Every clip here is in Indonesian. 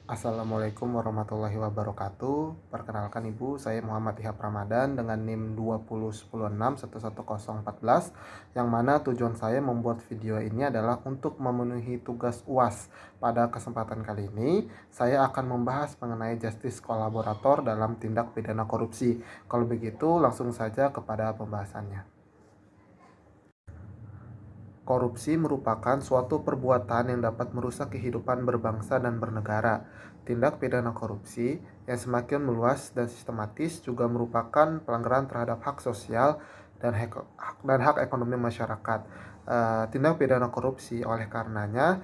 Assalamualaikum warahmatullahi wabarakatuh. Perkenalkan Ibu, saya Muhammad Ihab Ramadan dengan NIM 201061114, yang mana tujuan saya membuat video ini adalah untuk memenuhi tugas UAS. Pada kesempatan kali ini, saya akan membahas mengenai justice kolaborator dalam tindak pidana korupsi. Kalau begitu, langsung saja kepada pembahasannya. Korupsi merupakan suatu perbuatan yang dapat merusak kehidupan berbangsa dan bernegara. Tindak pidana korupsi yang semakin meluas dan sistematis juga merupakan pelanggaran terhadap hak sosial dan hak ekonomi masyarakat. Tindak pidana korupsi oleh karenanya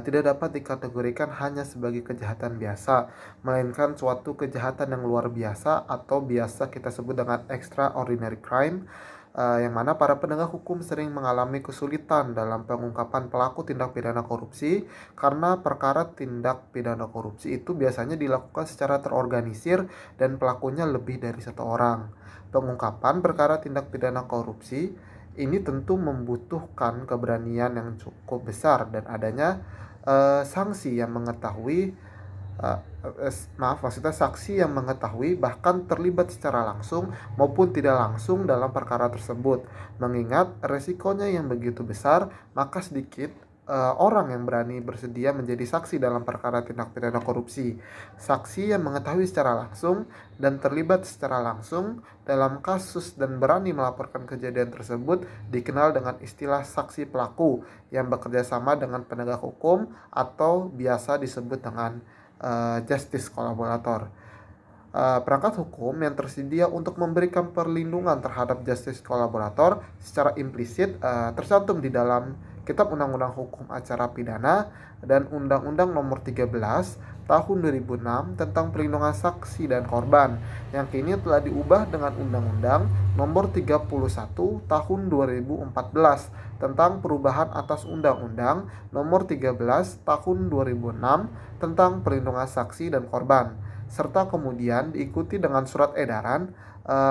tidak dapat dikategorikan hanya sebagai kejahatan biasa, melainkan suatu kejahatan yang luar biasa atau biasa kita sebut dengan extraordinary crime, yang mana para penegak hukum sering mengalami kesulitan dalam pengungkapan pelaku tindak pidana korupsi karena perkara tindak pidana korupsi itu biasanya dilakukan secara terorganisir dan pelakunya lebih dari satu orang. Pengungkapan perkara tindak pidana korupsi ini tentu membutuhkan keberanian yang cukup besar dan adanya sanksi yang mengetahui eh, maksudnya saksi yang mengetahui bahkan terlibat secara langsung maupun tidak langsung dalam perkara tersebut. Mengingat resikonya yang begitu besar, maka sedikit orang yang berani bersedia menjadi saksi dalam perkara tindak pidana korupsi. Saksi yang mengetahui secara langsung dan terlibat secara langsung dalam kasus dan berani melaporkan kejadian tersebut dikenal dengan istilah saksi pelaku yang bekerja sama dengan penegak hukum atau biasa disebut dengan justice kolaborator. Perangkat hukum yang tersedia untuk memberikan perlindungan terhadap justice kolaborator secara implisit tercantum di dalam Kitab Undang-Undang Hukum Acara Pidana dan Undang-Undang Nomor 13 Tahun 2006 tentang Perlindungan Saksi dan Korban, yang kini telah diubah dengan Undang-Undang Nomor 31 Tahun 2014 tentang perubahan atas Undang-Undang Nomor 13 Tahun 2006 tentang Perlindungan Saksi dan Korban, serta kemudian diikuti dengan Surat Edaran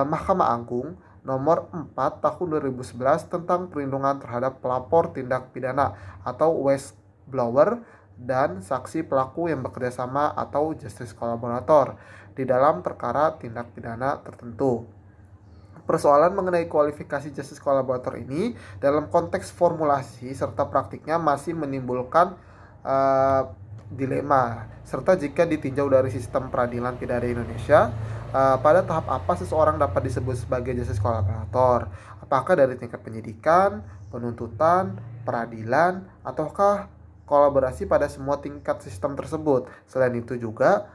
Mahkamah Agung Nomor 4 Tahun 2011 tentang perlindungan terhadap pelapor tindak pidana atau whistleblower dan saksi pelaku yang bekerja sama atau justice collaborator di dalam perkara tindak pidana tertentu. Persoalan mengenai kualifikasi justice collaborator ini dalam konteks formulasi serta praktiknya masih menimbulkan uh, dilema, serta jika ditinjau dari sistem peradilan pidana Indonesia, pada tahap apa seseorang dapat disebut sebagai justice collaborator? Apakah dari tingkat penyidikan, penuntutan, peradilan, ataukah kolaborasi pada semua tingkat sistem tersebut? Selain itu juga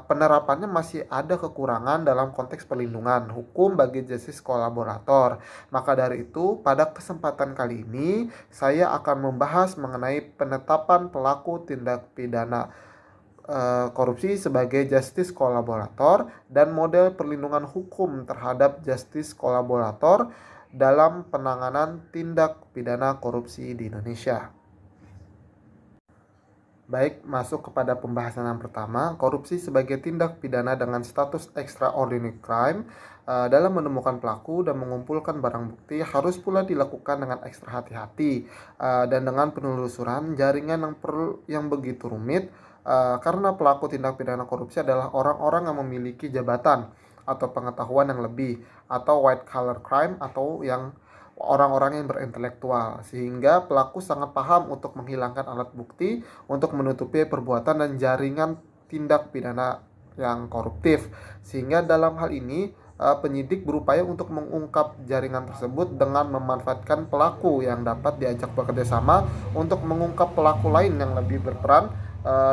penerapannya masih ada kekurangan dalam konteks perlindungan hukum bagi justice kolaborator. Maka dari itu, pada kesempatan kali ini saya akan membahas mengenai penetapan pelaku tindak pidana korupsi sebagai justice kolaborator dan model perlindungan hukum terhadap justice kolaborator dalam penanganan tindak pidana korupsi di Indonesia. Baik, masuk kepada pembahasan yang pertama, korupsi sebagai tindak pidana dengan status extraordinary crime. Dalam menemukan pelaku dan mengumpulkan barang bukti harus pula dilakukan dengan ekstra hati-hati dan dengan penelusuran jaringan yang begitu rumit, karena pelaku tindak pidana korupsi adalah orang-orang yang memiliki jabatan atau pengetahuan yang lebih, atau white collar crime, atau yang orang-orang yang berintelektual, sehingga pelaku sangat paham untuk menghilangkan alat bukti untuk menutupi perbuatan dan jaringan tindak pidana yang koruptif. Sehingga dalam hal ini penyidik berupaya untuk mengungkap jaringan tersebut dengan memanfaatkan pelaku yang dapat diajak bekerja sama untuk mengungkap pelaku lain yang lebih berperan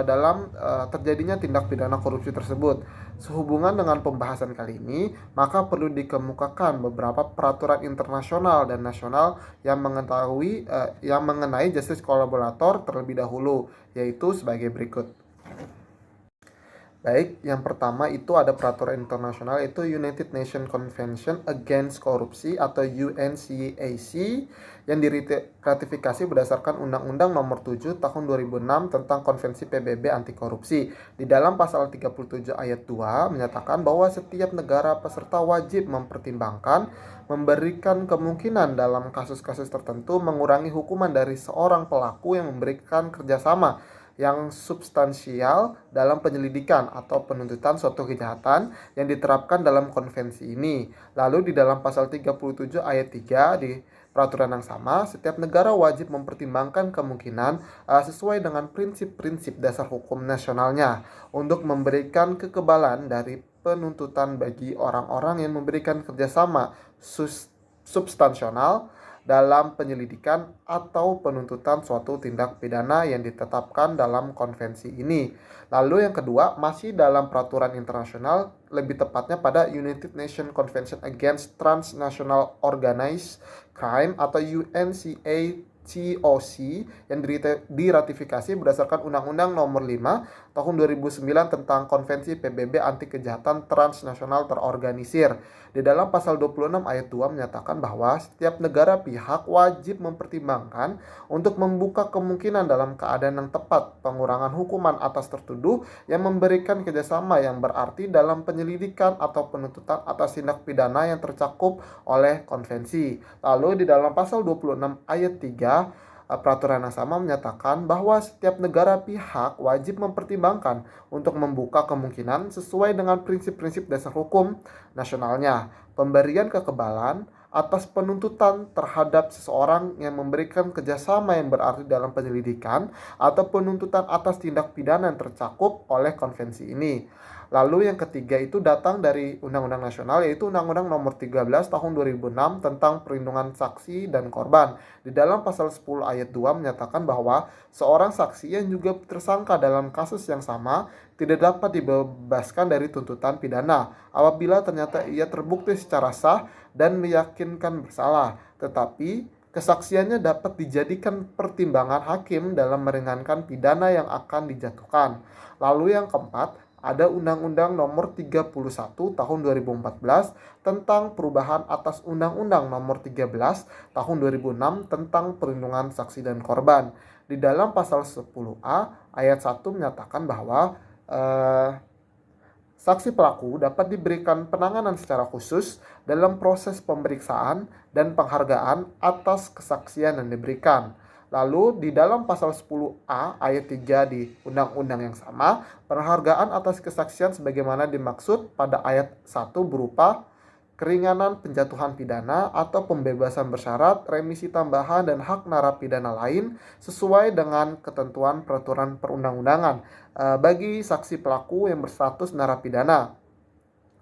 dalam terjadinya tindak pidana korupsi tersebut. Sehubungan dengan pembahasan kali ini, maka perlu dikemukakan beberapa peraturan internasional dan nasional yang mengenai justice kolaborator terlebih dahulu, yaitu sebagai berikut. Baik, yang pertama itu ada peraturan internasional, itu United Nations Convention Against Corruption atau UNCAC, yang diratifikasi berdasarkan Undang-Undang Nomor 7 Tahun 2006 tentang Konvensi PBB Anti Korupsi. Di dalam pasal 37 ayat 2 menyatakan bahwa setiap negara peserta wajib mempertimbangkan memberikan kemungkinan dalam kasus-kasus tertentu mengurangi hukuman dari seorang pelaku yang memberikan kerjasama yang substansial dalam penyelidikan atau penuntutan suatu kejahatan yang diterapkan dalam konvensi ini. Lalu di dalam pasal 37 ayat 3 di peraturan yang sama, setiap negara wajib mempertimbangkan kemungkinan sesuai dengan prinsip-prinsip dasar hukum nasionalnya untuk memberikan kekebalan dari penuntutan bagi orang-orang yang memberikan kerjasama substansional dalam penyelidikan atau penuntutan suatu tindak pidana yang ditetapkan dalam konvensi ini. Lalu yang kedua, masih dalam peraturan internasional, lebih tepatnya pada United Nations Convention Against Transnational Organized Crime atau UNCATOC yang diratifikasi berdasarkan Undang-Undang Nomor 5 Tahun 2009 tentang Konvensi PBB Anti Kejahatan Transnasional Terorganisir. Di dalam pasal 26 ayat 2 menyatakan bahwa setiap negara pihak wajib mempertimbangkan untuk membuka kemungkinan dalam keadaan yang tepat pengurangan hukuman atas tertuduh yang memberikan kerjasama yang berarti dalam penyelidikan atau penuntutan atas tindak pidana yang tercakup oleh konvensi. Lalu di dalam pasal 26 ayat 3 peraturan yang sama menyatakan bahwa setiap negara pihak wajib mempertimbangkan untuk membuka kemungkinan sesuai dengan prinsip-prinsip dasar hukum nasionalnya, pemberian kekebalan atas penuntutan terhadap seseorang yang memberikan kerjasama yang berarti dalam penyelidikan atau penuntutan atas tindak pidana yang tercakup oleh konvensi ini. Lalu yang ketiga itu datang dari Undang-Undang Nasional, yaitu Undang-Undang Nomor 13 Tahun 2006 tentang Perlindungan Saksi dan Korban. Di dalam pasal 10 ayat 2 menyatakan bahwa seorang saksi yang juga tersangka dalam kasus yang sama tidak dapat dibebaskan dari tuntutan pidana apabila ternyata ia terbukti secara sah dan meyakinkan bersalah, tetapi kesaksiannya dapat dijadikan pertimbangan hakim dalam meringankan pidana yang akan dijatuhkan. Lalu yang keempat, ada Undang-Undang Nomor 31 Tahun 2014 tentang perubahan atas Undang-Undang Nomor 13 Tahun 2006 tentang perlindungan saksi dan korban. Di dalam pasal 10A ayat 1 menyatakan bahwa saksi pelaku dapat diberikan penanganan secara khusus dalam proses pemeriksaan dan penghargaan atas kesaksian yang diberikan. Lalu di dalam pasal 10A ayat 3 di undang-undang yang sama, penghargaan atas kesaksian sebagaimana dimaksud pada ayat 1 berupa keringanan penjatuhan pidana atau pembebasan bersyarat, remisi tambahan, dan hak narapidana lain sesuai dengan ketentuan peraturan perundang-undangan bagi saksi pelaku yang berstatus narapidana.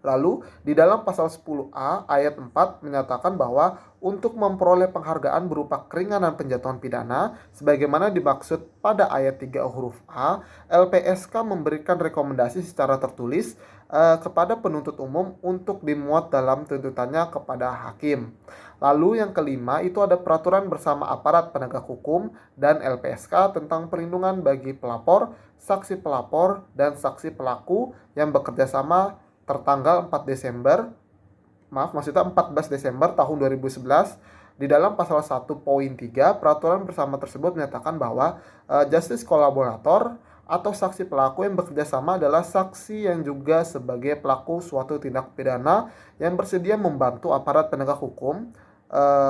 Lalu di dalam pasal 10A ayat 4 menyatakan bahwa untuk memperoleh penghargaan berupa keringanan penjatuhan pidana sebagaimana dimaksud pada ayat 3 huruf A, LPSK memberikan rekomendasi secara tertulis kepada penuntut umum untuk dimuat dalam tuntutannya kepada hakim. Lalu yang kelima itu ada peraturan bersama aparat penegak hukum dan LPSK tentang perlindungan bagi pelapor, saksi pelapor, dan saksi pelaku yang bekerja sama tertanggal 14 Desember tahun 2011. Di dalam pasal 1.3 peraturan bersama tersebut menyatakan bahwa justice kolaborator atau saksi pelaku yang bekerja sama adalah saksi yang juga sebagai pelaku suatu tindak pidana yang bersedia membantu aparat penegak hukum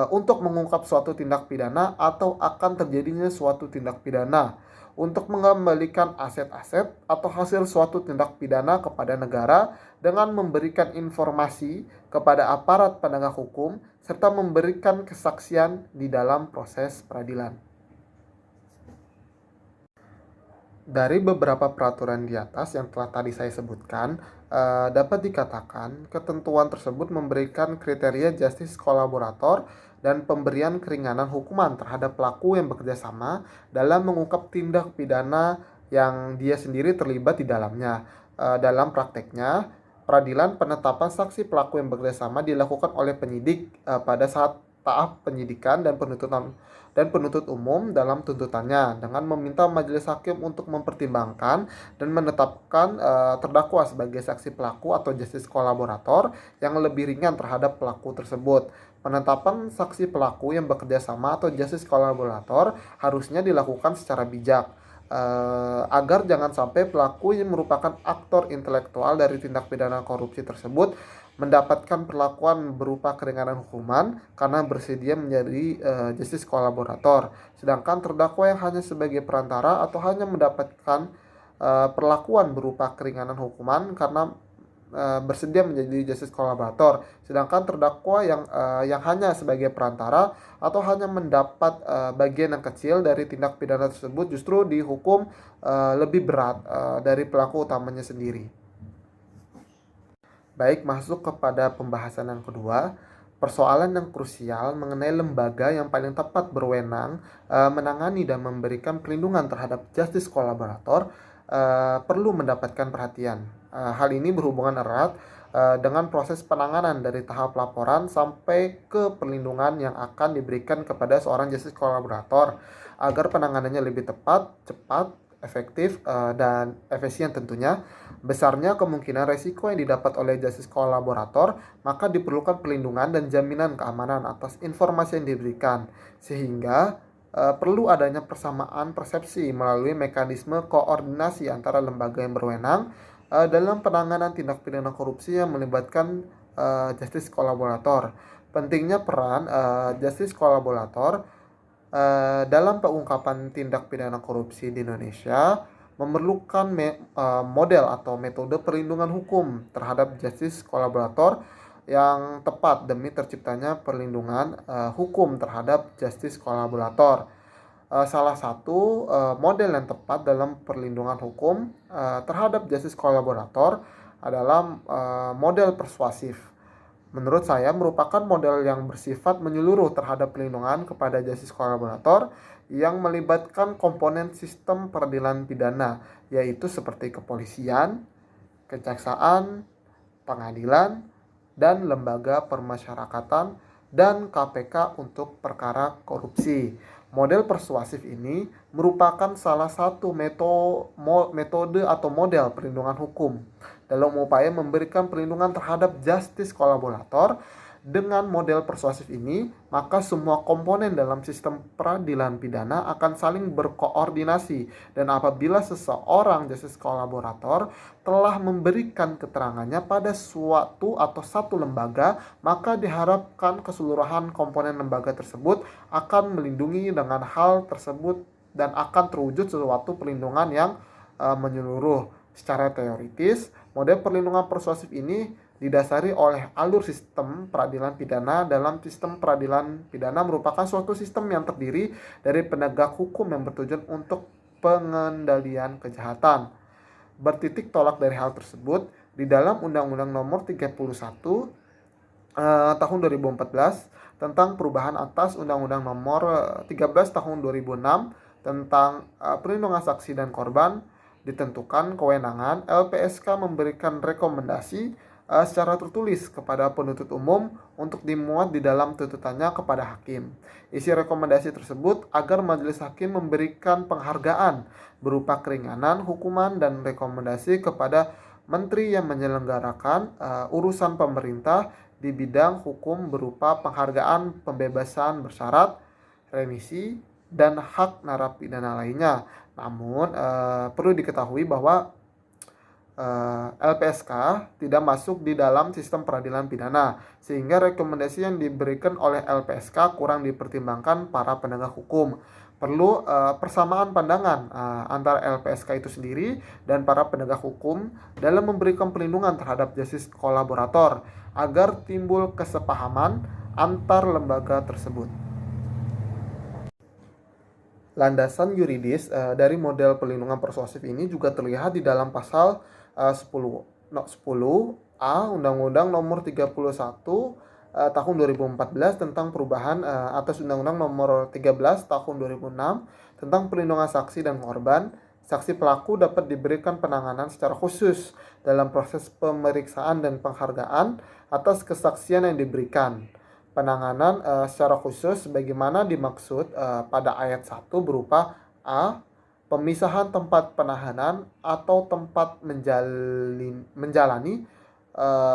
untuk mengungkap suatu tindak pidana atau akan terjadinya suatu tindak pidana, untuk mengembalikan aset-aset atau hasil suatu tindak pidana kepada negara dengan memberikan informasi kepada aparat penegak hukum serta memberikan kesaksian di dalam proses peradilan. Dari beberapa peraturan di atas yang telah tadi saya sebutkan, dapat dikatakan ketentuan tersebut memberikan kriteria justice kolaborator dan pemberian keringanan hukuman terhadap pelaku yang bekerja sama dalam mengungkap tindak pidana yang dia sendiri terlibat di dalamnya. Dalam prakteknya, peradilan penetapan saksi pelaku yang bekerja sama dilakukan oleh penyidik pada saat tahap penyidikan dan penuntut umum dalam tuntutannya dengan meminta majelis hakim untuk mempertimbangkan dan menetapkan terdakwa sebagai saksi pelaku atau justice kolaborator yang lebih ringan terhadap pelaku tersebut. Penetapan saksi pelaku yang bekerja sama atau justice kolaborator harusnya dilakukan secara bijak agar jangan sampai pelaku yang merupakan aktor intelektual dari tindak pidana korupsi tersebut mendapatkan perlakuan berupa keringanan hukuman karena bersedia menjadi justice kolaborator. Sedangkan terdakwa yang hanya sebagai perantara atau hanya mendapatkan perlakuan berupa keringanan hukuman karena bersedia menjadi justice kolaborator. Sedangkan terdakwa yang hanya sebagai perantara atau hanya mendapat bagian yang kecil dari tindak pidana tersebut justru dihukum lebih berat dari pelaku utamanya sendiri. Baik, masuk kepada pembahasan yang kedua, persoalan yang krusial mengenai lembaga yang paling tepat berwenang menangani dan memberikan perlindungan terhadap justice kolaborator perlu mendapatkan perhatian. Hal ini berhubungan erat dengan proses penanganan dari tahap laporan sampai ke perlindungan yang akan diberikan kepada seorang justice kolaborator agar penanganannya lebih tepat, cepat, efektif, dan efisien tentunya. Besarnya kemungkinan resiko yang didapat oleh justice kolaborator, maka diperlukan perlindungan dan jaminan keamanan atas informasi yang diberikan, sehingga perlu adanya persamaan persepsi melalui mekanisme koordinasi antara lembaga yang berwenang dalam penanganan tindak pidana korupsi yang melibatkan justice kolaborator. Pentingnya peran justice kolaborator dalam pengungkapan tindak pidana korupsi di Indonesia memerlukan model atau metode perlindungan hukum terhadap justice kolaborator yang tepat demi terciptanya perlindungan hukum terhadap justice kolaborator. Salah satu model yang tepat dalam perlindungan hukum terhadap justice kolaborator adalah model persuasif. Menurut saya merupakan model yang bersifat menyeluruh terhadap perlindungan kepada justice kolaborator yang melibatkan komponen sistem peradilan pidana, yaitu seperti kepolisian, kejaksaan, pengadilan, dan lembaga permasyarakatan, dan KPK untuk perkara korupsi. Model persuasif ini merupakan salah satu metode atau model perlindungan hukum dalam upaya memberikan perlindungan terhadap justice kolaborator. Dengan model persuasif ini, maka semua komponen dalam sistem peradilan pidana akan saling berkoordinasi, dan apabila seseorang justice kolaborator telah memberikan keterangannya pada suatu atau satu lembaga, maka diharapkan keseluruhan komponen lembaga tersebut akan melindungi dengan hal tersebut dan akan terwujud suatu perlindungan yang menyeluruh. Secara teoritis, model perlindungan persuasif ini didasari oleh alur sistem peradilan pidana. Dalam sistem peradilan pidana merupakan suatu sistem yang terdiri dari penegak hukum yang bertujuan untuk pengendalian kejahatan. Bertitik tolak dari hal tersebut, di dalam Undang-Undang Nomor 31 tahun 2014 tentang perubahan atas Undang-Undang Nomor 13 tahun 2006 tentang perlindungan saksi dan korban, ditentukan kewenangan LPSK memberikan rekomendasi secara tertulis kepada penuntut umum untuk dimuat di dalam tuntutannya kepada hakim. Isi rekomendasi tersebut agar majelis hakim memberikan penghargaan berupa keringanan hukuman dan rekomendasi kepada menteri yang menyelenggarakan urusan pemerintah di bidang hukum berupa penghargaan pembebasan bersyarat, remisi, dan hak narapidana lainnya. Namun perlu diketahui bahwa LPSK tidak masuk di dalam sistem peradilan pidana, sehingga rekomendasi yang diberikan oleh LPSK kurang dipertimbangkan para penegak hukum. Perlu persamaan pandangan antara LPSK itu sendiri dan para penegak hukum dalam memberikan perlindungan terhadap justice kolaborator agar timbul kesepahaman antar lembaga tersebut. Landasan yuridis dari model perlindungan persuasif ini juga terlihat di dalam pasal 10A Undang-Undang Nomor 31 tahun 2014 tentang perubahan atas Undang-Undang Nomor 13 tahun 2006 tentang perlindungan saksi dan korban. Saksi pelaku dapat diberikan penanganan secara khusus dalam proses pemeriksaan dan penghargaan atas kesaksian yang diberikan. Penanganan secara khusus sebagaimana dimaksud pada ayat 1 berupa A. Pemisahan tempat penahanan atau tempat menjalani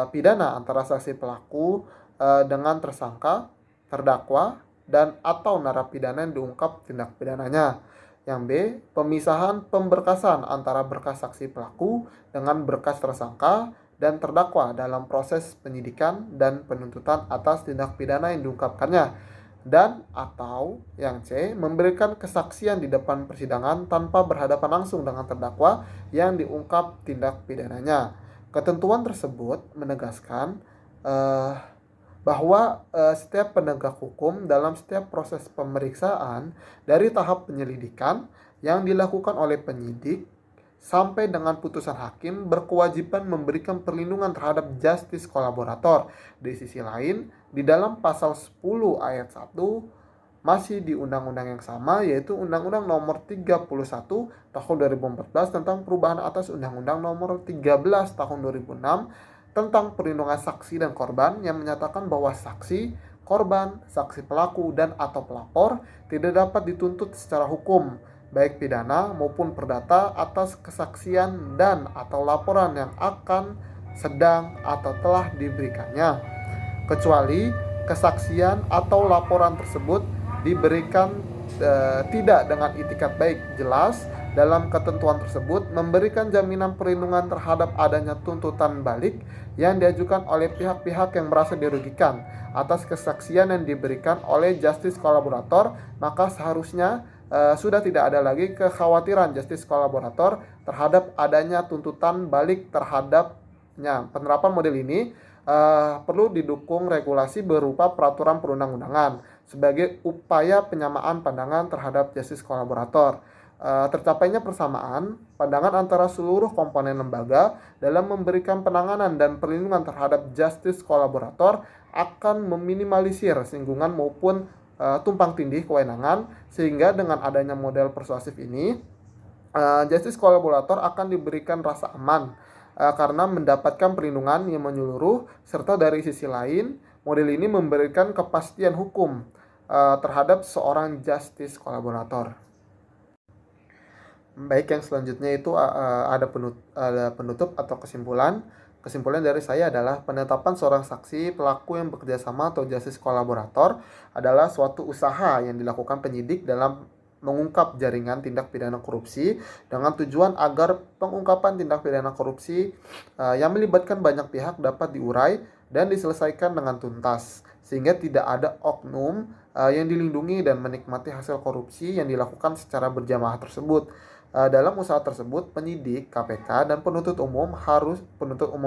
pidana antara saksi pelaku dengan tersangka, terdakwa, dan atau narapidana yang diungkap tindak pidananya. Yang B. Pemisahan pemberkasan antara berkas saksi pelaku dengan berkas tersangka dan terdakwa dalam proses penyidikan dan penuntutan atas tindak pidana yang diungkapkannya, dan atau yang C, memberikan kesaksian di depan persidangan tanpa berhadapan langsung dengan terdakwa yang diungkap tindak pidananya. Ketentuan tersebut menegaskan eh, bahwa setiap penegak hukum dalam setiap proses pemeriksaan dari tahap penyelidikan yang dilakukan oleh penyidik sampai dengan putusan hakim berkewajiban memberikan perlindungan terhadap justice kolaborator. Di sisi lain, di dalam pasal 10 ayat 1 masih di undang-undang yang sama, yaitu Undang-Undang Nomor 31 Tahun 2014 tentang perubahan atas Undang-Undang Nomor 13 Tahun 2006 tentang perlindungan saksi dan korban, yang menyatakan bahwa saksi, korban, saksi pelaku, dan atau pelapor tidak dapat dituntut secara hukum, baik pidana maupun perdata, atas kesaksian dan atau laporan yang akan, sedang, atau telah diberikannya, kecuali kesaksian atau laporan tersebut diberikan tidak dengan itikat baik jelas dalam ketentuan tersebut memberikan jaminan perlindungan terhadap adanya tuntutan balik yang diajukan oleh pihak-pihak yang merasa dirugikan atas kesaksian yang diberikan oleh justice kolaborator, maka seharusnya sudah tidak ada lagi kekhawatiran justice kolaborator terhadap adanya tuntutan balik terhadapnya. Penerapan model ini perlu didukung regulasi berupa peraturan perundang-undangan sebagai upaya penyamaan pandangan terhadap justice kolaborator. Tercapainya persamaan pandangan antara seluruh komponen lembaga dalam memberikan penanganan dan perlindungan terhadap justice kolaborator akan meminimalisir singgungan maupun tumpang tindih kewenangan, sehingga dengan adanya model persuasif ini justice kolaborator akan diberikan rasa aman karena mendapatkan perlindungan yang menyeluruh, serta dari sisi lain model ini memberikan kepastian hukum terhadap seorang justice kolaborator. Baik, yang selanjutnya itu ada penutup atau kesimpulan. Kesimpulan dari saya adalah penetapan seorang saksi pelaku yang bekerja sama atau justice kolaborator adalah suatu usaha yang dilakukan penyidik dalam mengungkap jaringan tindak pidana korupsi dengan tujuan agar pengungkapan tindak pidana korupsi yang melibatkan banyak pihak dapat diurai dan diselesaikan dengan tuntas, sehingga tidak ada oknum yang dilindungi dan menikmati hasil korupsi yang dilakukan secara berjamaah tersebut. Dalam usaha tersebut, penyidik KPK dan penuntut umum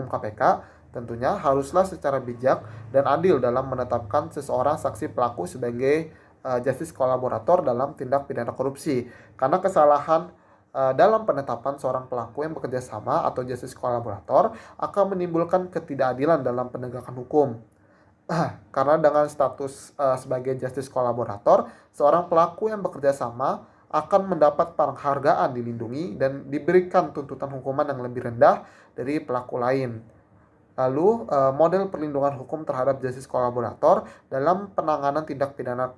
KPK tentunya haruslah secara bijak dan adil dalam menetapkan seseorang saksi pelaku sebagai justice kolaborator dalam tindak pidana korupsi. Karena kesalahan dalam penetapan seorang pelaku yang bekerja sama atau justice kolaborator akan menimbulkan ketidakadilan dalam penegakan hukum. Karena dengan status sebagai justice kolaborator, seorang pelaku yang bekerja sama akan mendapat penghargaan, dilindungi, dan diberikan tuntutan hukuman yang lebih rendah dari pelaku lain. Lalu, model perlindungan hukum terhadap justice kolaborator dalam penanganan tindak pidana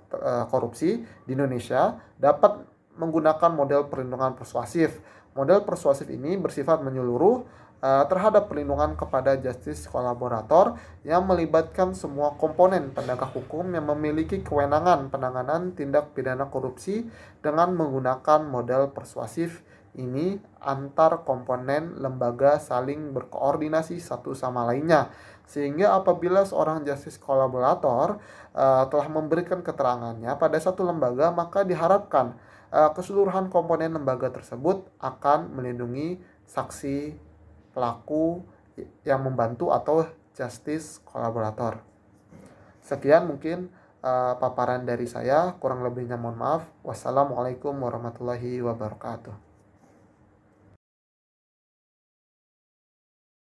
korupsi di Indonesia dapat menggunakan model perlindungan persuasif. Model persuasif ini bersifat menyeluruh terhadap perlindungan kepada justice kolaborator yang melibatkan semua komponen penegak hukum yang memiliki kewenangan penanganan tindak pidana korupsi dengan menggunakan model persuasif ini antar komponen lembaga saling berkoordinasi satu sama lainnya, sehingga apabila seorang justice kolaborator telah memberikan keterangannya pada satu lembaga, maka diharapkan keseluruhan komponen lembaga tersebut akan melindungi saksi pelaku yang membantu atau justice kolaborator. Sekian mungkin paparan dari saya, kurang lebihnya mohon maaf. Wassalamualaikum warahmatullahi wabarakatuh.